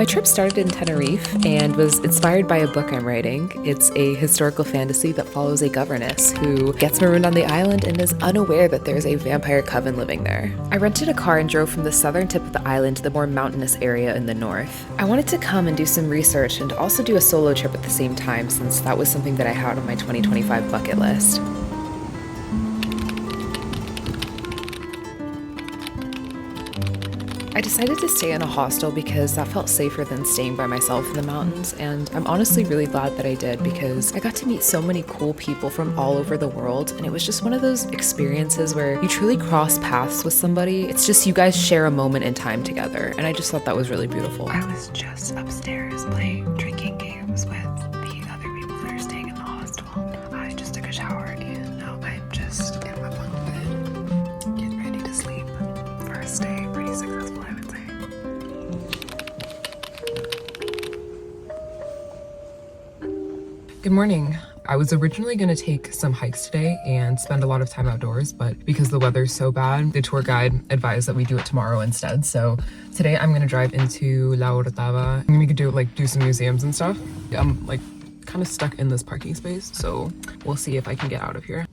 My trip started in Tenerife and was inspired by a book I'm writing. It's a historical fantasy that follows a governess who gets marooned on the island and is unaware that there's a vampire coven living there. I rented a car and drove from the southern tip of the island to the more mountainous area in the north. I wanted to come and do some research and also do a solo trip at the same time, since that was something that I had on my 2025 bucket list. I decided to stay in a hostel because that felt safer than staying by myself in the mountains, and I'm honestly really glad that I did because I got to meet so many cool people from all over the world, and it was just one of those experiences where you truly cross paths with somebody. It's just you guys share a moment in time together, and I just thought that was really beautiful. I was just upstairs playing drinking games with the other people that are staying in the hostel. I just took a shower and now I'm just in my bunk bed getting ready to sleep for a stay. Pretty successful, I would say. Good morning. I was originally going to take some hikes today and spend a lot of time outdoors, but because the weather's so bad, the tour guide advised that we do it tomorrow instead. So today I'm going to drive into La Orotava and we could do some museums and stuff. I'm kind of stuck in this parking space, so we'll see if I can get out of here.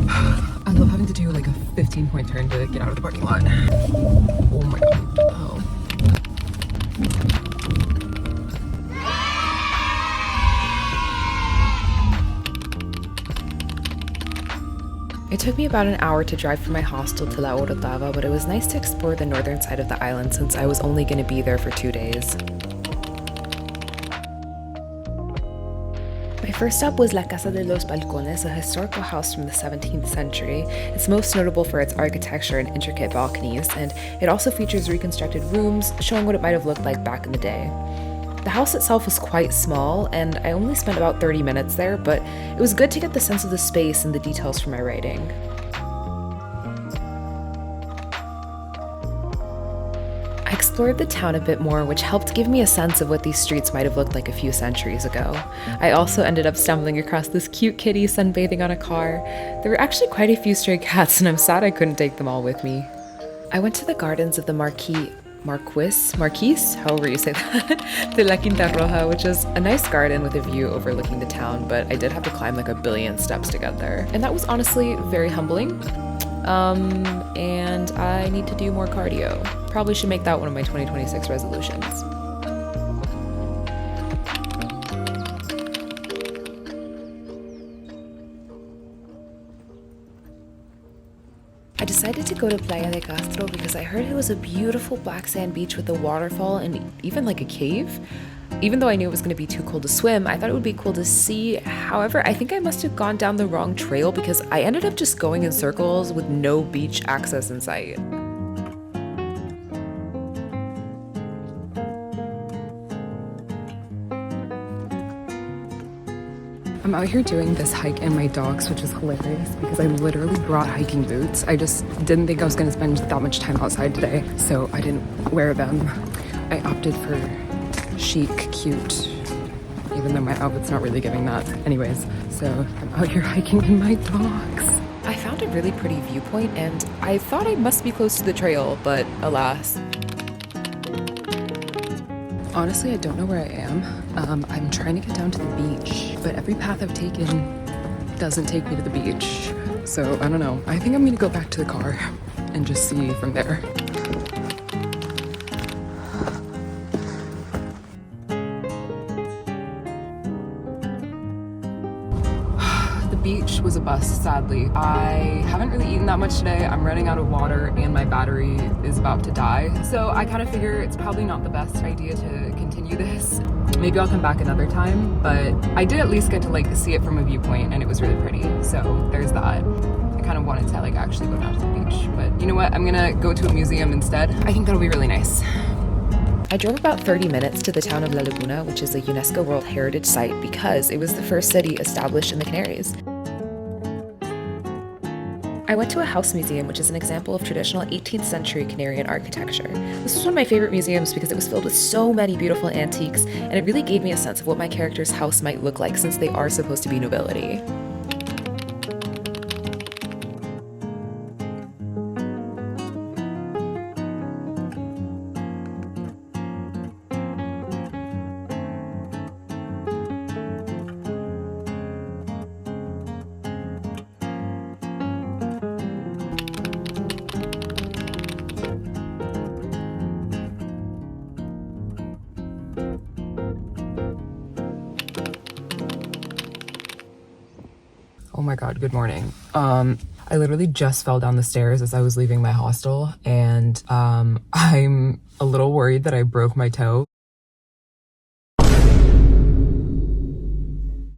I love having to do a 15-point turn to get out of the parking lot. Oh my god. Oh. It took me about an hour to drive from my hostel to La Orotava, but it was nice to explore the northern side of the island since I was only going to be there for 2 days. My first stop was La Casa de los Balcones, a historical house from the 17th century. It's most notable for its architecture and intricate balconies, and it also features reconstructed rooms showing what it might have looked like back in the day. The house itself was quite small, and I only spent about 30 minutes there, but it was good to get the sense of the space and the details for my writing. I explored the town a bit more, which helped give me a sense of what these streets might have looked like a few centuries ago. I also ended up stumbling across this cute kitty sunbathing on a car. There were actually quite a few stray cats, and I'm sad I couldn't take them all with me. I went to the gardens of the Marquise, however you say that, de la Quinta Roja, which is a nice garden with a view overlooking the town, but I did have to climb a billion steps to get there. And that was honestly very humbling. And I need to do more cardio. Probably should make that one of my 2026 resolutions. I decided to go to Playa de Castro because I heard it was a beautiful black sand beach with a waterfall and even a cave. Even though I knew it was going to be too cold to swim, I thought it would be cool to see. However, I think I must have gone down the wrong trail because I ended up just going in circles with no beach access in sight. I'm out here doing this hike in my dogs, which is hilarious because I literally brought hiking boots. I just didn't think I was going to spend that much time outside today, so I didn't wear them. I opted for chic, cute, even though my outfit's not really giving that. Anyways, so I'm out here hiking in my dogs. I found a really pretty viewpoint and I thought I must be close to the trail, but alas. Honestly, I don't know where I am. I'm trying to get down to the beach, but every path I've taken doesn't take me to the beach. So I don't know. I think I'm gonna go back to the car and just see from there. Beach was a bust, sadly. I haven't really eaten that much today. I'm running out of water and my battery is about to die. So I kind of figure it's probably not the best idea to continue this. Maybe I'll come back another time, but I did at least get to see it from a viewpoint and it was really pretty. So there's that. I kind of wanted to actually go down to the beach, but you know what? I'm gonna go to a museum instead. I think that'll be really nice. I drove about 30 minutes to the town of La Laguna, which is a UNESCO World Heritage Site because it was the first city established in the Canaries. I went to a house museum, which is an example of traditional 18th century Canarian architecture. This was one of my favorite museums because it was filled with so many beautiful antiques, and it really gave me a sense of what my character's house might look like since they are supposed to be nobility. Oh my god, good morning. I literally just fell down the stairs as I was leaving my hostel, and I'm a little worried that I broke my toe.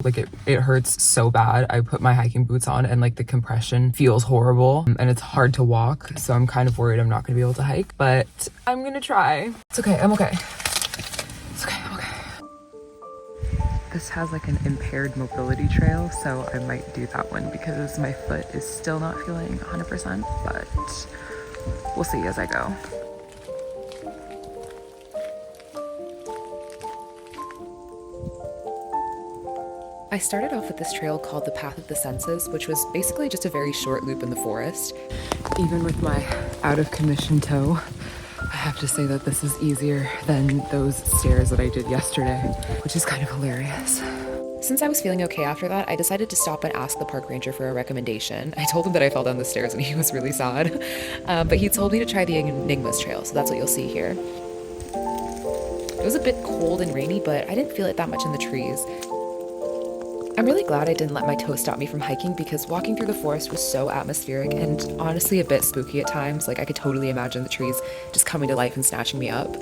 Like it hurts so bad. I put my hiking boots on and like the compression feels horrible and it's hard to walk. So I'm kind of worried I'm not gonna be able to hike, but I'm gonna try. It's okay, I'm okay. It's okay, I'm okay. This has like an impaired mobility trail, so I might do that one because my foot is still not feeling 100%, but we'll see as I go. I started off with this trail called the Path of the Senses, which was basically just a very short loop in the forest. Even with my out of commission toe, I have to say that this is easier than those stairs that I did yesterday, which is kind of hilarious. Since I was feeling okay after that, I decided to stop and ask the park ranger for a recommendation. I told him that I fell down the stairs and he was really sad, but he told me to try the Enigmas Trail, so that's what you'll see here. It was a bit cold and rainy, but I didn't feel it that much in the trees. I'm really glad I didn't let my toe stop me from hiking because walking through the forest was so atmospheric and honestly a bit spooky at times. Like I could totally imagine the trees just coming to life and snatching me up.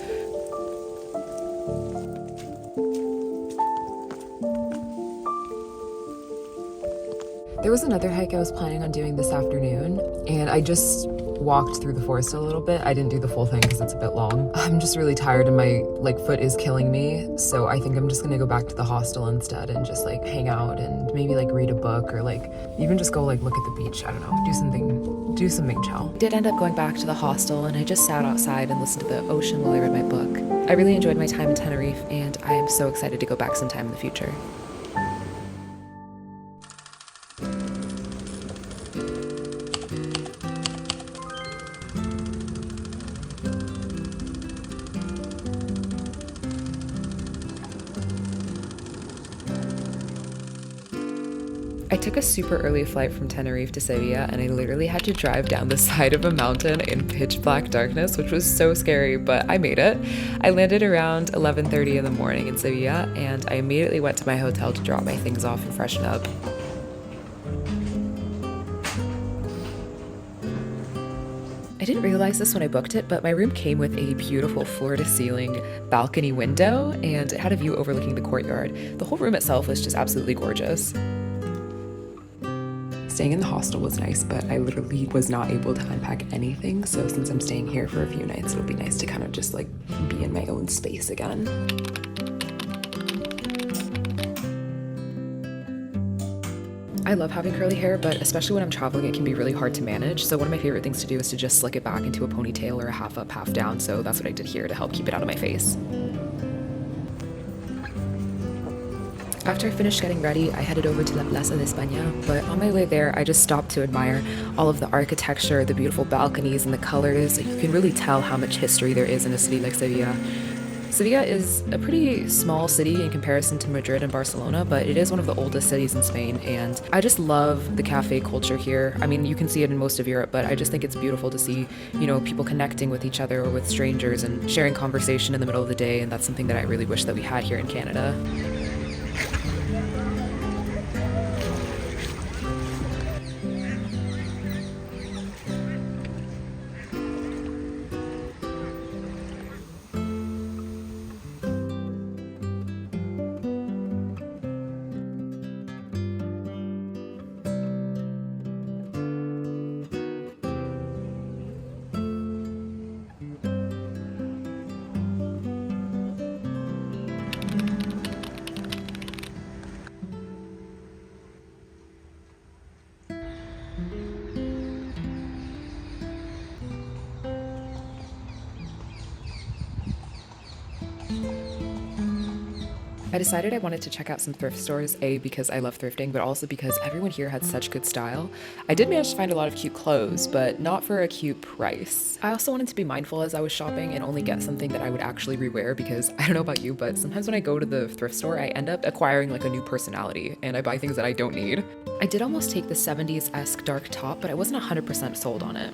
There was another hike I was planning on doing this afternoon, and I just walked through the forest a little bit. I didn't do the full thing because it's a bit long. I'm just really tired and my foot is killing me, so I think I'm just gonna go back to the hostel instead and just hang out and maybe read a book or even just go look at the beach. I don't know, do something chill. I did end up going back to the hostel and I just sat outside and listened to the ocean while I read my book. I really enjoyed my time in Tenerife and I am so excited to go back sometime in the future. I took a super early flight from Tenerife to Seville and I literally had to drive down the side of a mountain in pitch black darkness, which was so scary, but I made it. I landed around 11:30 in the morning in Seville and I immediately went to my hotel to drop my things off and freshen up. I didn't realize this when I booked it, but my room came with a beautiful floor-to-ceiling balcony window and it had a view overlooking the courtyard. The whole room itself was just absolutely gorgeous. Staying in the hostel was nice, but I literally was not able to unpack anything, so since I'm staying here for a few nights, it'll be nice to kind of just be in my own space again. I love having curly hair, but especially when I'm traveling, it can be really hard to manage, so one of my favorite things to do is to just slick it back into a ponytail or a half up, half down, so that's what I did here to help keep it out of my face. After I finished getting ready, I headed over to La Plaza de España, but on my way there, I just stopped to admire all of the architecture, the beautiful balconies, and the colors. You can really tell how much history there is in a city like Seville. Seville is a pretty small city in comparison to Madrid and Barcelona, but it is one of the oldest cities in Spain, and I just love the cafe culture here. I mean, you can see it in most of Europe, but I just think it's beautiful to see, people connecting with each other or with strangers and sharing conversation in the middle of the day, and that's something that I really wish that we had here in Canada. I decided I wanted to check out some thrift stores, A, because I love thrifting, but also because everyone here had such good style. I did manage to find a lot of cute clothes, but not for a cute price. I also wanted to be mindful as I was shopping and only get something that I would actually rewear because I don't know about you, but sometimes when I go to the thrift store, I end up acquiring a new personality and I buy things that I don't need. I did almost take the 70s-esque dark top, but I wasn't 100% sold on it.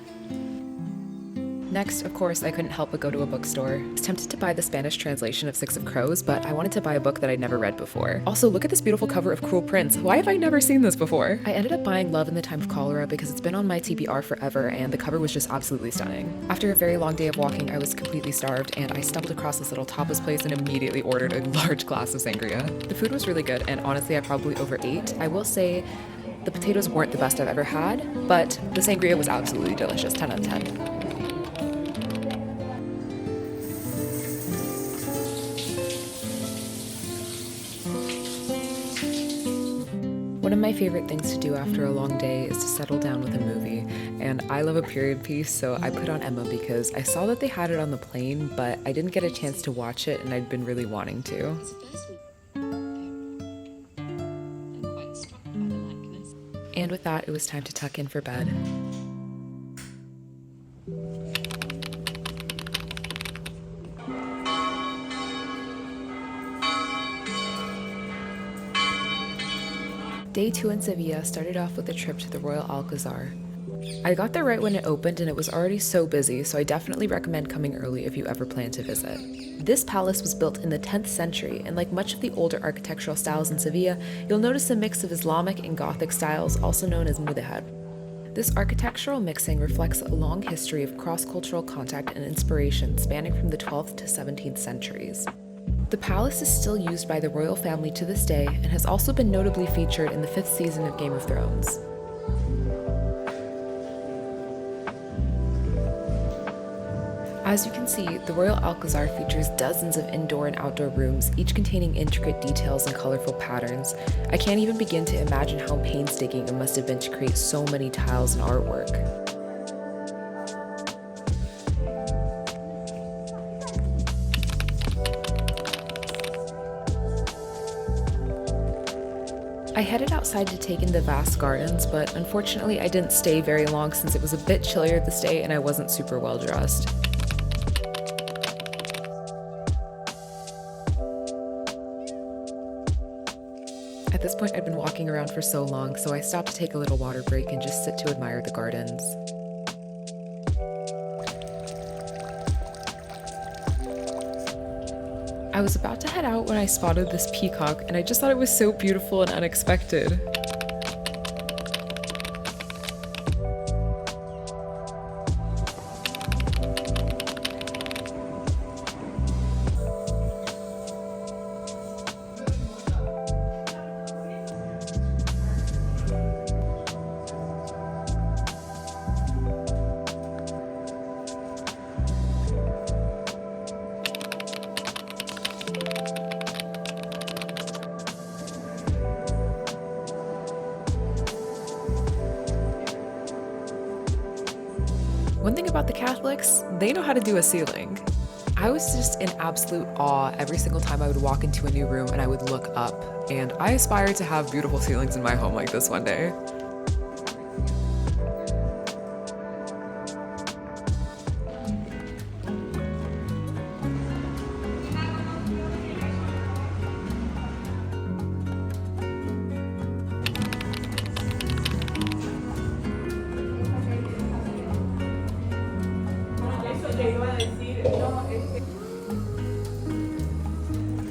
Next, of course, I couldn't help but go to a bookstore. I was tempted to buy the Spanish translation of Six of Crows, but I wanted to buy a book that I'd never read before. Also, look at this beautiful cover of Cruel Prince. Why have I never seen this before? I ended up buying Love in the Time of Cholera because it's been on my TBR forever and the cover was just absolutely stunning. After a very long day of walking, I was completely starved and I stumbled across this little tapas place and immediately ordered a large glass of sangria. The food was really good and honestly I probably overate. I will say the potatoes weren't the best I've ever had, but the sangria was absolutely delicious, 10 out of 10. One of my favorite things to do after a long day is to settle down with a movie, and I love a period piece, so I put on Emma because I saw that they had it on the plane, but I didn't get a chance to watch it and I'd been really wanting to. And with that, it was time to tuck in for bed. Day 2 in Seville started off with a trip to the Royal Alcazar. I got there right when it opened and it was already so busy, so I definitely recommend coming early if you ever plan to visit. This palace was built in the 10th century, and like much of the older architectural styles in Seville, you'll notice a mix of Islamic and Gothic styles, also known as mudéjar. This architectural mixing reflects a long history of cross-cultural contact and inspiration spanning from the 12th to 17th centuries. The palace is still used by the royal family to this day and has also been notably featured in the 5th season of Game of Thrones. As you can see, the Royal Alcazar features dozens of indoor and outdoor rooms, each containing intricate details and colorful patterns. I can't even begin to imagine how painstaking it must have been to create so many tiles and artwork. I headed outside to take in the vast gardens, but unfortunately I didn't stay very long since it was a bit chillier this day and I wasn't super well dressed. At this point I'd been walking around for so long, so I stopped to take a little water break and just sit to admire the gardens. I was about to head out when I spotted this peacock, and I just thought it was so beautiful and unexpected. One thing about the Catholics, they know how to do a ceiling. I was just in absolute awe every single time I would walk into a new room and I would look up, and I aspire to have beautiful ceilings in my home like this one day.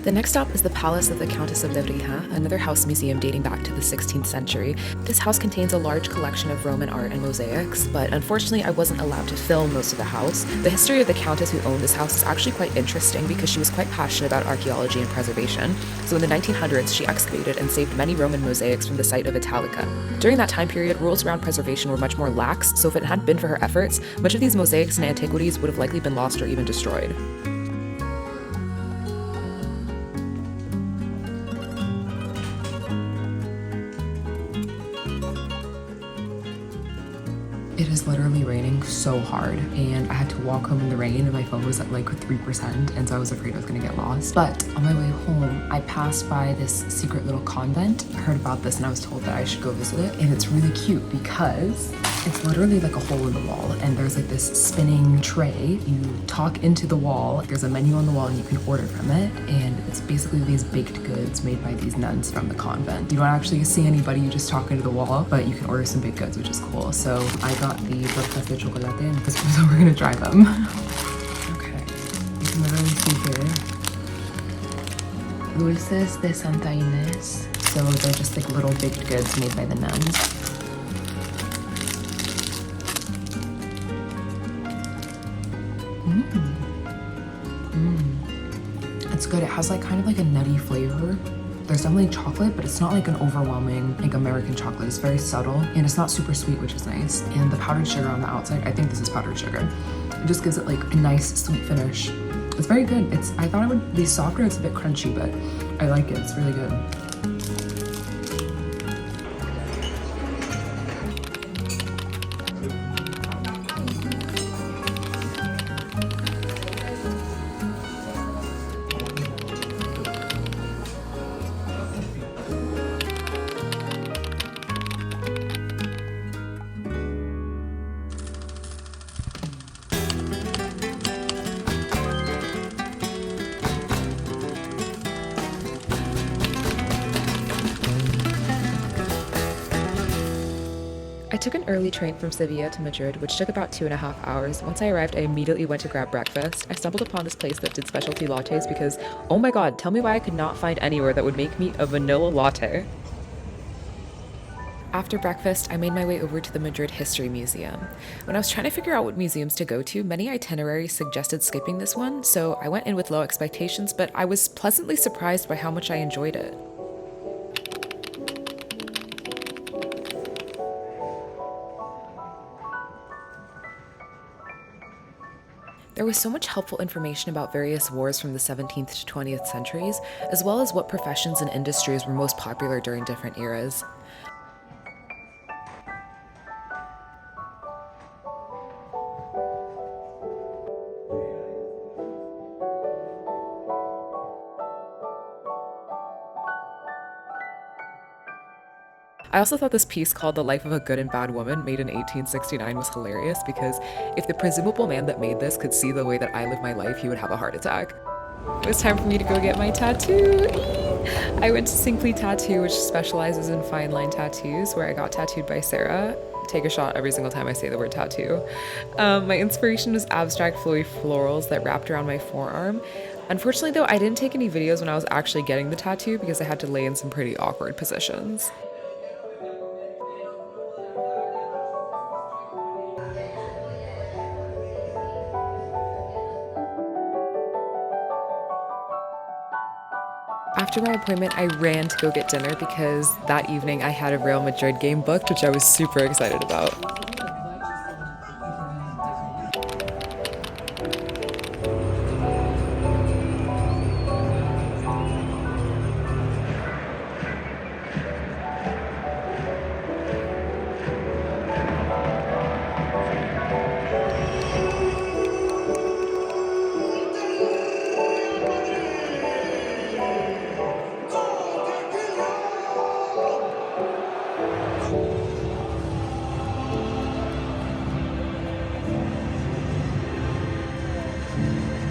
The next stop is the Palace of the Countess of Lebrija, another house museum dating back to the 16th century. This house contains a large collection of Roman art and mosaics, but unfortunately I wasn't allowed to film most of the house. The history of the countess who owned this house is actually quite interesting because she was quite passionate about archaeology and preservation. So in the 1900s, she excavated and saved many Roman mosaics from the site of Italica. During that time period, rules around preservation were much more lax, so if it hadn't been for her efforts, much of these mosaics and antiquities would have likely been lost or even destroyed. It is literally raining so hard and I had to walk home in the rain and my phone was at like 3% and so I was afraid I was gonna get lost. But on my way home, I passed by this secret little convent. I heard about this and I was told that I should go visit it, and it's really cute because it's literally like a hole in the wall and there's like this spinning tray. You talk into the wall, there's a menu on the wall and you can order from it, and it's basically these baked goods made by these nuns from the convent. You don't actually see anybody, you just talk into the wall, but you can order some baked goods, which is cool. So I got the tortas de chocolate because so we're gonna try them. Okay, you can literally see here. Dulces de Santa Ynez. So they're just like little baked goods made by the nuns. It's good. It has like kind of like a nutty flavor. There's definitely chocolate, but it's not like an overwhelming like American chocolate. It's very subtle and it's not super sweet, which is nice. And the powdered sugar on the outside, I think this is powdered sugar. It just gives it like a nice sweet finish. It's very good. I thought it would be softer. It's a bit crunchy, but I like it. It's really good. I took an early train from Seville to Madrid, which took about 2.5 hours. Once I arrived, I immediately went to grab breakfast. I stumbled upon this place that did specialty lattes because, oh my god, tell me why I could not find anywhere that would make me a vanilla latte. After breakfast, I made my way over to the Madrid History Museum. When I was trying to figure out what museums to go to, many itineraries suggested skipping this one, so I went in with low expectations, but I was pleasantly surprised by how much I enjoyed it. There was so much helpful information about various wars from the 17th to 20th centuries, as well as what professions and industries were most popular during different eras. I also thought this piece called The Life of a Good and Bad Woman, made in 1869, was hilarious because if the presumable man that made this could see the way that I live my life, he would have a heart attack. It was time for me to go get my tattoo. I went to Cinqui Tattoo, which specializes in fine line tattoos, where I got tattooed by Sarah. Take a shot every single time I say the word tattoo. My inspiration was abstract flowy florals that wrapped around my forearm. Unfortunately though, I didn't take any videos when I was actually getting the tattoo because I had to lay in some pretty awkward positions. After my appointment, I ran to go get dinner because that evening I had a Real Madrid game booked, which I was super excited about.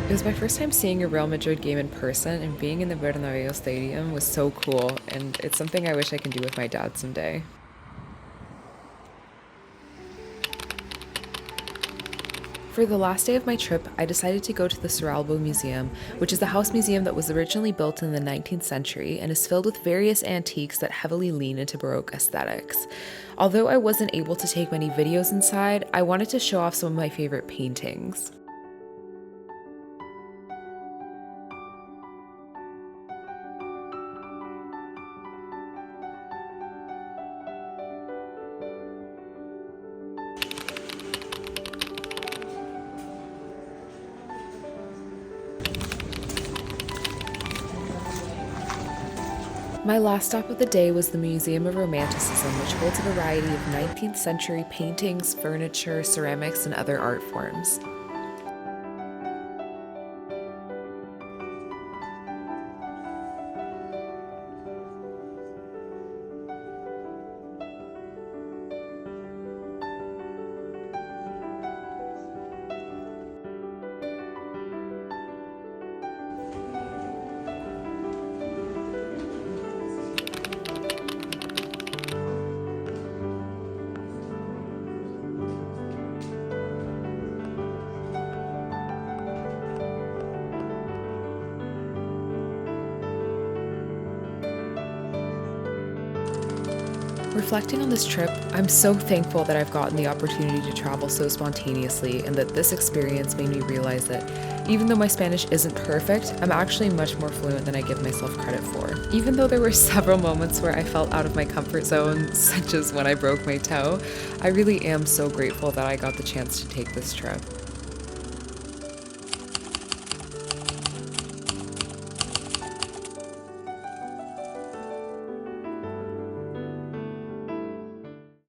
It was my first time seeing a Real Madrid game in person, and being in the Bernabeu Stadium was so cool, and it's something I wish I can do with my dad someday. For the last day of my trip, I decided to go to the Serralbo Museum, which is the house museum that was originally built in the 19th century and is filled with various antiques that heavily lean into Baroque aesthetics. Although I wasn't able to take many videos inside, I wanted to show off some of my favorite paintings. My last stop of the day was the Museum of Romanticism, which holds a variety of 19th century paintings, furniture, ceramics, and other art forms. Reflecting on this trip, I'm so thankful that I've gotten the opportunity to travel so spontaneously and that this experience made me realize that even though my Spanish isn't perfect, I'm actually much more fluent than I give myself credit for. Even though there were several moments where I felt out of my comfort zone, such as when I broke my toe, I really am so grateful that I got the chance to take this trip.